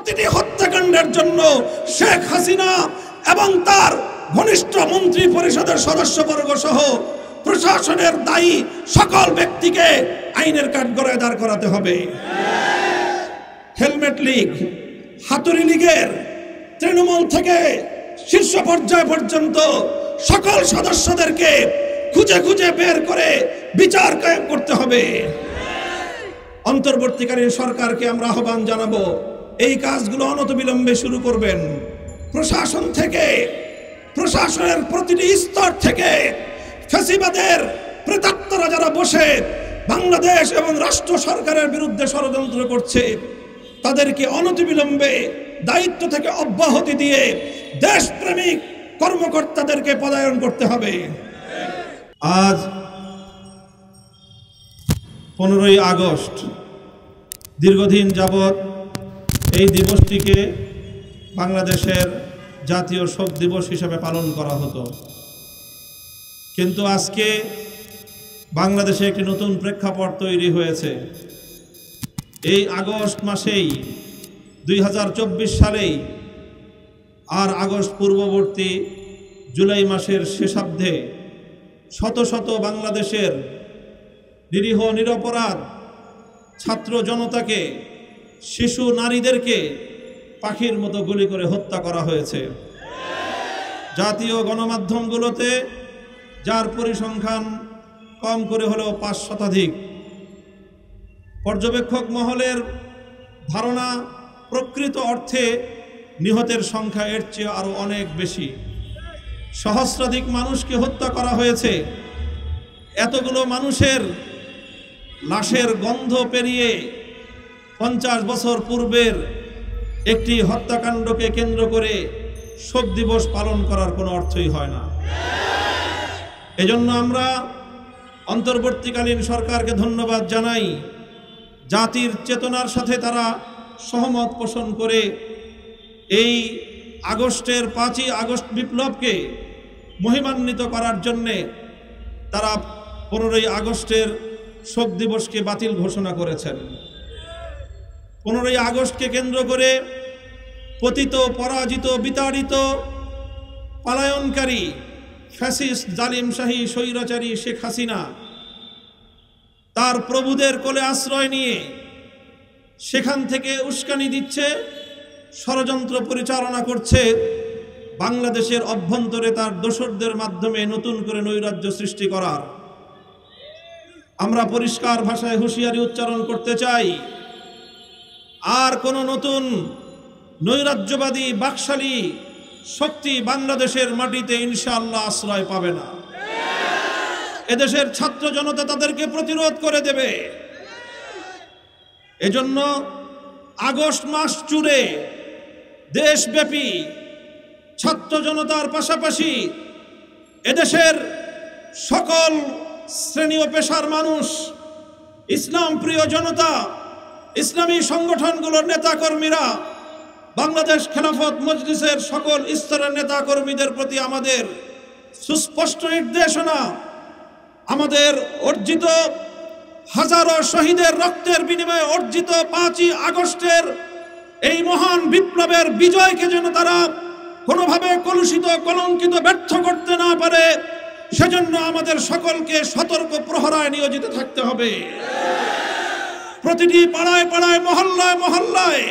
প্রতিটি হত্যাকাণ্ডের জন্য শেখ হাসিনা এবং তার ঘনিষ্ঠ মন্ত্রী পরিষদের সদস্যবর্গ সহ প্রশাসনের দায়ী সকল ব্যক্তিকে আইনের কাঠগড়ায় দাঁড় করাতে হবে। হেলমেট লীগ, হাতুড়ি লীগের তৃণমূল থেকে শীর্ষ পর্যায় পর্যন্ত সকল সদস্যদেরকে খুঁজে খুঁজে বের করে বিচার কায়েম করতে হবে। অন্তর্বর্তীকালীন সরকারকে আমরা আহ্বান জানাবো, এই কাজগুলো অনতিবিলম্বে শুরু করবেন। প্রশাসন থেকে, প্রশাসনের প্রতিটি স্তর থেকে ফ্যাসিবাদের প্রেতাত্মারা যারা বসে বাংলাদেশ এবং রাষ্ট্র সরকারের বিরুদ্ধে ষড়যন্ত্র করছে, তাদেরকে অনতিবিলম্বে দায়িত্ব থেকে অব্যাহতি দিয়ে দেশপ্রেমিক কর্মকর্তাদেরকে পদায়ন করতে হবে। আজ 15ই আগস্ট দীর্ঘদিন যাবৎ এই দিবসটিকে বাংলাদেশের জাতীয় শোক দিবস হিসেবে পালন করা হতো, কিন্তু আজকে বাংলাদেশে একটি নতুন প্রেক্ষাপট তৈরি হয়েছে। এই আগস্ট মাসেই 2024 সালেই আর আগস্ট পূর্ববর্তী জুলাই মাসের শেষার্ধে শত শত বাংলাদেশের নিরীহ নিরপরাধ ছাত্র জনতাকে, শিশু নারীদেরকে পাখির মতো গুলি করে হত্যা করা হয়েছে। জাতীয় গণমাধ্যমগুলোতে যার পরিসংখ্যান কম করে হলেও 5 শতাধিক, পর্যবেক্ষক মহলের ধারণা প্রকৃত অর্থে নিহতের সংখ্যা এর চেয়ে আরও অনেক বেশি। সহস্রাধিক মানুষকে হত্যা করা হয়েছে। এতগুলো মানুষের লাশের গন্ধ পেরিয়ে 50 বছর পূর্বের একটি হত্যাকাণ্ডকে কেন্দ্র করে শোক দিবস পালন করার কোনো অর্থই হয় না। এজন্য আমরা অন্তর্বর্তীকালীন সরকারকে ধন্যবাদ জানাই। জাতির চেতনার সাথে তারা সহমত পোষণ করে এই আগস্টের 5ই আগস্ট বিপ্লবকে মহিমান্বিত করার জন্যে তারা 15ই আগস্টের শোক দিবসকে বাতিল ঘোষণা করেছেন। 15ই আগস্টকে কেন্দ্র করে পতিত, পরাজিত, বিতাড়িত, পালায়নকারী ফ্যাসিস্ট জালিমশাহী স্বৈরাচারী শেখ হাসিনা তার প্রভুদের কোলে আশ্রয় নিয়ে সেখান থেকে উস্কানি দিচ্ছে, ষড়যন্ত্র পরিচালনা করছে বাংলাদেশের অভ্যন্তরে তার দোসরদের মাধ্যমে নতুন করে নৈরাজ্য সৃষ্টি করার। আমরা পরিষ্কার ভাষায় হুঁশিয়ারি উচ্চারণ করতে চাই, আর কোনো নতুন নৈরাজ্যবাদী বাকশালী শক্তি বাংলাদেশের মাটিতে ইনশাআল্লাহ আশ্রয় পাবে না। এদেশের ছাত্র জনতা তাদেরকে প্রতিরোধ করে দেবে। এজন্য আগস্ট মাস জুড়ে দেশব্যাপী ছাত্র জনতার পাশাপাশি এদেশের সকল শ্রেণী ও পেশার মানুষ, ইসলাম প্রিয় জনতা, ইসলামী সংগঠনগুলোর নেতাকর্মীরা, বাংলাদেশ খেলাফত মজলিসের সকল স্তরের নেতাকর্মীদের প্রতি আমাদের সুস্পষ্ট নির্দেশনা, আমাদের অর্জিত হাজারো শহীদের রক্তের বিনিময়ে অর্জিত 5ই আগস্টের এই মহান বিপ্লবের বিজয়কে যেন তারা কোনোভাবে কলুষিত, কলঙ্কিত, ব্যর্থ করতে না পারে, সেজন্য আমাদের সকলকে সতর্ক প্রহরায় নিয়োজিত থাকতে হবে। প্রতিটি পাড়ায় পাড়ায়, মহল্লায় মহল্লায়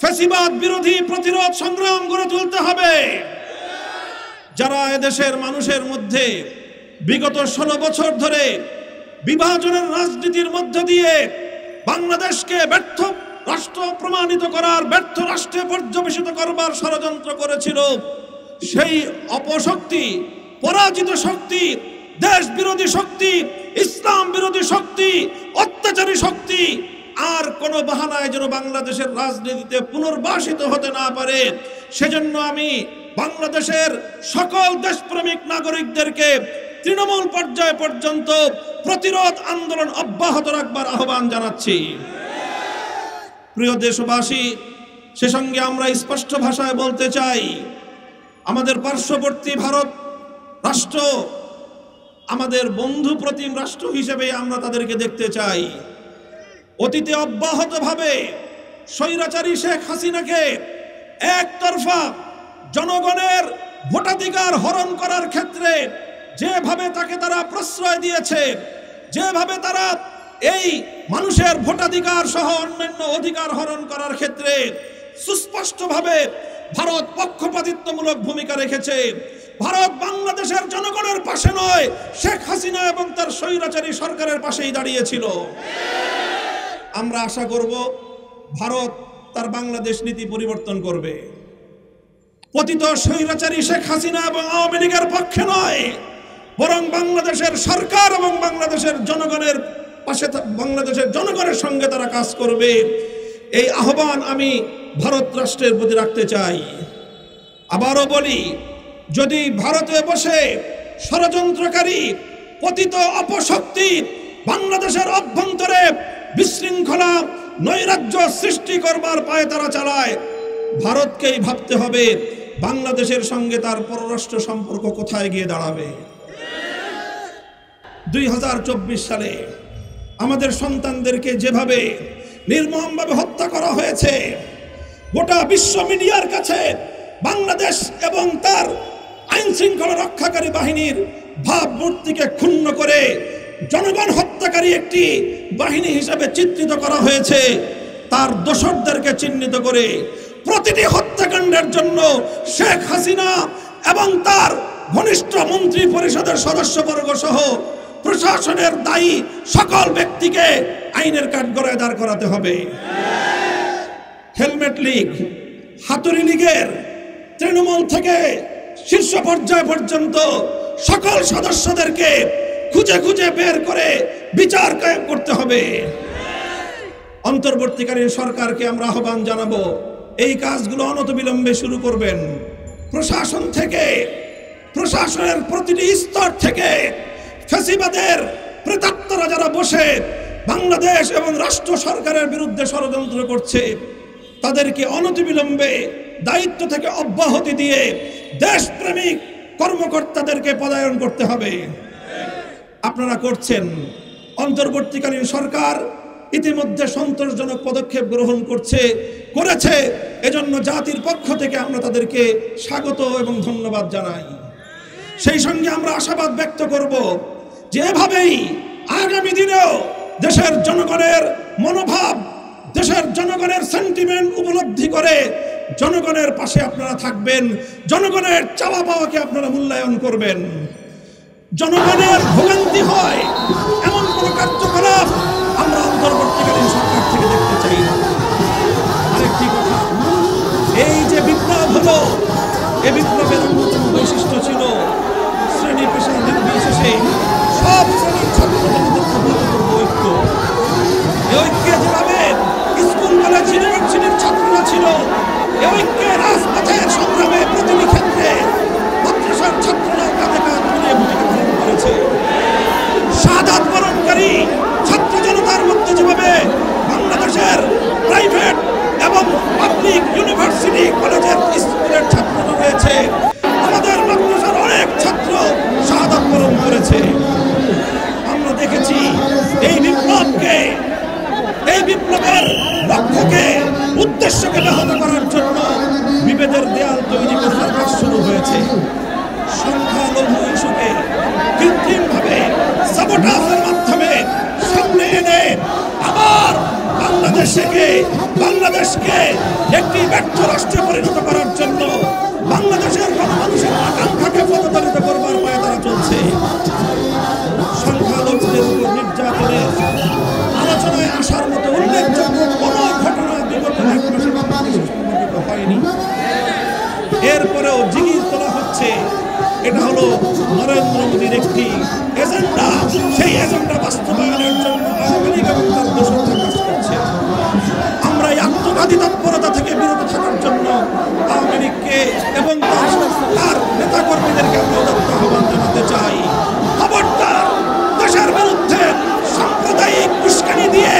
ফ্যাসিবাদ বিরোধী প্রতিরোধ সংগ্রাম গড়ে তুলতে হবে। যারা এদেশের মানুষের মধ্যে বিগত 16 বছর ধরে বিভাজনের রাজনীতির মধ্য দিয়ে বাংলাদেশকে ব্যর্থ রাষ্ট্র প্রমাণিত করার, ব্যর্থ রাষ্ট্রে পর্যবেসিত করবার ষড়যন্ত্র করেছিল, সেই অপশক্তি, পরাজিত শক্তি, দেশ বিরোধী শক্তি, ইসলাম বিরোধী শক্তি, অত্যাচারী শক্তি আর কোনো বাহানায় যেন বাংলাদেশের রাজনীতিতে পুনর্বাসিত হতে না পারে, সেজন্য আমি বাংলাদেশের সকল দেশপ্রেমিক নাগরিকদেরকে তৃণমূল পর্যায় পর্যন্ত প্রতিরোধ আন্দোলন অব্যাহত রাখবার আহ্বান জানাচ্ছি। প্রিয় দেশবাসী, সে সঙ্গে আমরা স্পষ্ট ভাষায় বলতে চাই, আমাদের পার্শ্ববর্তী ভারত রাষ্ট্র আমাদের বন্ধু প্রতিম রাষ্ট্র হিসেবে আমরা তাদেরকে দেখতে চাই। অতীতে অব্যাহতভাবে স্বৈরাচারী শেখ হাসিনাকে একতরফা জনগণের ভোটাধিকার হরণ করার ক্ষেত্রে যেভাবে তাকে তারা প্রশ্রয় দিয়েছে, যেভাবে তারা এই মানুষের ভোটাধিকার সহ অন্যান্য অধিকার হরণ করার ক্ষেত্রে সুস্পষ্টভাবে ভারত পক্ষপাতিত্বমূলক ভূমিকা রেখেছে। ভারত বাংলাদেশের জনগণের পাশে নয়, শেখ হাসিনা এবং তার স্বৈরাচারী সরকারের পাশেই দাঁড়িয়েছিল। আমরা আশা করব ভারত তার বাংলাদেশ নীতি পরিবর্তন করবে। পতিত স্বৈরাচারী শেখ হাসিনা এবং আওয়ামী লীগের পক্ষে নয়, বরং বাংলাদেশের সরকার এবং বাংলাদেশের জনগণের পাশে, বাংলাদেশের জনগণের সঙ্গে তারা কাজ করবে। এই আহ্বান আমি ভারত রাষ্ট্রের প্রতি রাখতে চাই। আবারও বলি, যদি ভারতে বসে ষড়যন্ত্রকারী পতিত অপশক্তি বাংলাদেশের অভ্যন্তরে বিশৃঙ্খলা নৈরাজ্য সৃষ্টি করবার পায়ে তারা চালায়, ভারতকেই ভাবতে হবে বাংলাদেশের সঙ্গে তার পররাষ্ট্র সম্পর্ক কোথায় গিয়ে দাঁড়াবে। 2024 সালে আমাদের সন্তানদেরকে যেভাবে নির্মমভাবে হত্যা করা হয়েছে, গোটা বিশ্ব মিডিয়ার কাছে বাংলাদেশ এবং তার আইন শৃঙ্খলা রক্ষাকারী বাহিনীর ভাবমূর্তিকে ক্ষুণ্ণ করে জনগণ হত্যাকারী একটি বাহিনী হিসেবে চিত্রিত করা হয়েছে। তার দোষরদেরকে চিহ্নিত করে প্রতিটি হত্যাকাণ্ডের জন্য শেখ হাসিনা এবং তার ঘনিষ্ঠ মন্ত্রী পরিষদের সদস্যবর্গ সহ প্রশাসনের দায়ী সকল ব্যক্তিকে আইনের কাঠগড়ায় দাঁড় করাতে হবে। হেলমেট লীগ, হাতুড়ি লীগের তৃণমূল থেকে শীর্ষ পর্যায় পর্যন্ত সকল সদস্যদেরকে খুঁজে খুঁজে বের করে বিচার কায়েম করতে হবে। অন্তর্বর্তীকালীন সরকারকে আমরা আহ্বান জানাবো, এই কাজগুলো অনতিবিলম্বে শুরু করবেন। প্রশাসন থেকে, প্রশাসনের প্রতিটি স্তর থেকে ফ্যাসিবাদের প্রেতাত্মারা যারা বসে বাংলাদেশ এবং রাষ্ট্র সরকারের বিরুদ্ধে ষড়যন্ত্র করছে, তাদেরকে অনতিবিলম্বে দায়িত্ব থেকে অব্যাহতি দিয়ে দেশপ্রেমিক কর্মকর্তাদেরকে পদায়ন করতে হবে। আপনারা করছেন। অন্তর্বর্তীকালীন সরকার ইতিমধ্যে সন্তোষজনক পদক্ষেপ গ্রহণ করেছে। এজন্য জাতির পক্ষ থেকে আমরা তাদেরকে স্বাগত এবং ধন্যবাদ জানাই। সেই সঙ্গে আমরা আশাবাদ ব্যক্ত করব যে এভাবেই আগামী দিনেও দেশের জনগণের মনোভাব, দেশের জনগণের সেন্টিমেন্ট উপলব্ধি করে জনগণের পাশে আপনারা থাকবেন, জনগণের চাওয়া পাওয়াকে আপনারা মূল্যায়ন করবেন। জনগণের ভোগান্তি হয় এমন কোন কার্যকলাপ আমরা অন্তর্বর্তীকালীন সরকার থেকে দেখতে চাই না। আরেকটি কথা, এই যে বিপ্লব হলো, এই বিপ্লবের অন্যতম বৈশিষ্ট্য ছিল শ্রেণী পেশা নির্বিশেষে সব শ্রেণীর ছাত্রদের ঐক্য। এই ঐক্যে যেভাবে স্কুল কলেজ ইউনিভার্সিটির ছাত্ররা ছিল, এই ঐক্যে রাজপথের সংগ্রামে প্রতিটি ক্ষেত্রে মাদ্রাসার ছাত্ররা কাঁধে কাঁধ মিলিয়ে ভূমিকা পালন করেছে। শাহাদাত বরণকারী ছাত্র জনতার মধ্যে যেভাবে বাংলাদেশের প্রাইভেট এবং পাবলিক ইউনিভার্সিটি কলেজের স্কুলের ছাত্ররা রয়েছে, আমাদের মাদ্রাসার অনেক ছাত্র শাহাদাত বরণ করেছে। আমরা দেখেছি এই বিপ্লবের লক্ষ্যকে, উদ্দেশ্যকে ব্যাহত করার জন্য বিভেদের দেয়াল তৈরি করার কাজ শুরু হয়েছে। সংখ্যালঘু ইস্যুকে কৃত্রিমভাবে সাবোটাজের মাধ্যমে সামনে এনে আবার বাংলাদেশকে একটি ব্যর্থ রাষ্ট্রে পরিণত করার জন্য বাংলাদেশের গণমানুষের আকাঙ্ক্ষাকে পদদলিত করবার পায়ে তারা চলছে। সংখ্যালঘুদের উপর নির্যাতনের আলোচনায় আসার মতো উল্লেখযোগ্য কোন ঘটনা বিগত 1 মাসে বাংলাদেশে সংঘটিত হয়নি। এরপরেও জিগির তোলা হচ্ছে, এটা হলো নরেন্দ্র মোদীর একটি এজেন্ডা। সেই এজেন্ডা বাস্তবায়নের জন্য আওয়ামী লীগ এবং তার দোসররা কাজ করছে। আমরা এই আত্মঘাতী তৎপরতা থেকে বিরত থাকার জন্য আওয়ামী লীগকে এবং তার নেতাকর্মীদেরকে আমরা উদাত্ত আহ্বান জানাতে চাই। খবরদার দেশের বিরুদ্ধে সাম্প্রদায়িক উস্কানি দিয়ে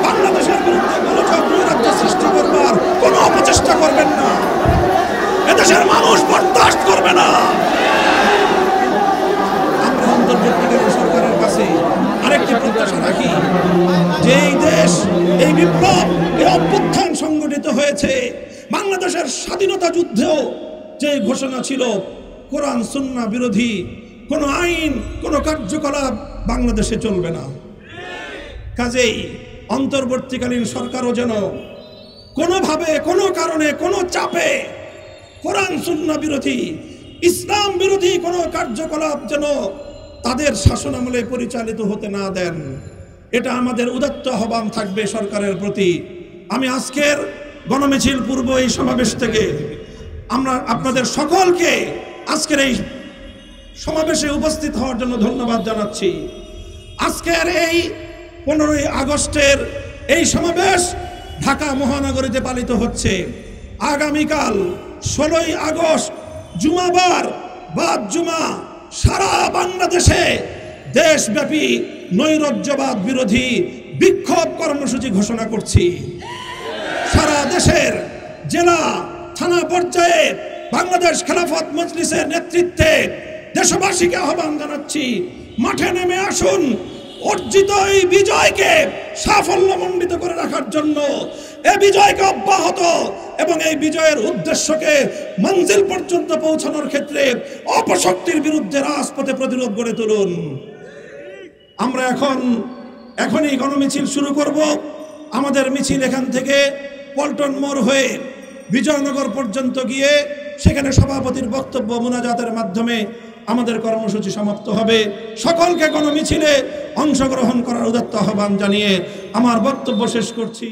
বাংলাদেশের বিরুদ্ধে গোলযোগ নৈরাজ্য সৃষ্টি করবার কোনো অপচেষ্টা করবেন না। এদেশের মানুষ বরদাস্ত করবে না। আমরা অন্তর্বর্তীকালীন সরকারের কাছে আরেকটি প্রত্যাশা রাখি যে এই দেশ, এই বিপ্লব, এই অভ্যুত্থান হয়েছে। বাংলাদেশের স্বাধীনতা যুদ্ধেও যে ঘোষণা ছিল কোরআন সুন্নাহ বিরোধী কোনো আইন, কোনো কার্যকলাপ বাংলাদেশে চলবে না। কাজেই অন্তর্বর্তীকালীন সরকারও যেন কোনোভাবে, কোনো কারণে, কোনো চাপে কোরআন সুন্নাহ বিরোধী, ইসলাম বিরোধী কোনো কার্যকলাপ যেন তাদের শাসনামলে পরিচালিত হতে না দেন। এটা আমাদের উদাত্ত আহ্বান থাকবে সরকারের প্রতি। আমি আজকের গণমিছিল পূর্ব এই সমাবেশ থেকে আমরা আপনাদের সকলকে আজকের এই সমাবেশে উপস্থিত হওয়ার জন্য ধন্যবাদ জানাচ্ছি। আজকের এই 15ই আগস্টের এই সমাবেশ ঢাকা মহানগরীতে পালিত হচ্ছে। আগামীকাল 16ই আগস্ট জুমাবার বাদ জুমা সারা বাংলাদেশে দেশব্যাপী নৈরাজ্যবাদ বিরোধী বিক্ষোভ কর্মসূচি ঘোষণা করছি। সারা দেশের জেলা থানা পর্যায়ে বাংলাদেশ খেলাফত মজলিসের নেতৃত্বে দেশবাসীকে আহ্বান জানাচ্ছি, মাঠে নেমে আসুন। অর্জিত এই বিজয়কে সাফল্যমণ্ডিত করে রাখার জন্য, এই বিজয়কে অব্যাহত এবং এই বিজয়ের উদ্দেশ্যকে মঞ্জিল পর্যন্ত পৌঁছানোর ক্ষেত্রে অপশক্তির বিরুদ্ধে রাজপথে প্রতিরোধ গড়ে তুলুন। আমরা এখনই গণমিছিল শুরু করব। আমাদের মিছিল এখান থেকে পল্টন মোড় হয়ে বিজয়নগর পর্যন্ত গিয়ে সেখানে সভাপতির বক্তব্য মুনাজাতের মাধ্যমে আমাদের কর্মসূচি সমাপ্ত হবে। সকলকে গণমিছিলে অংশগ্রহণ করার উদাত্ত আহ্বান জানিয়ে আমার বক্তব্য শেষ করছি।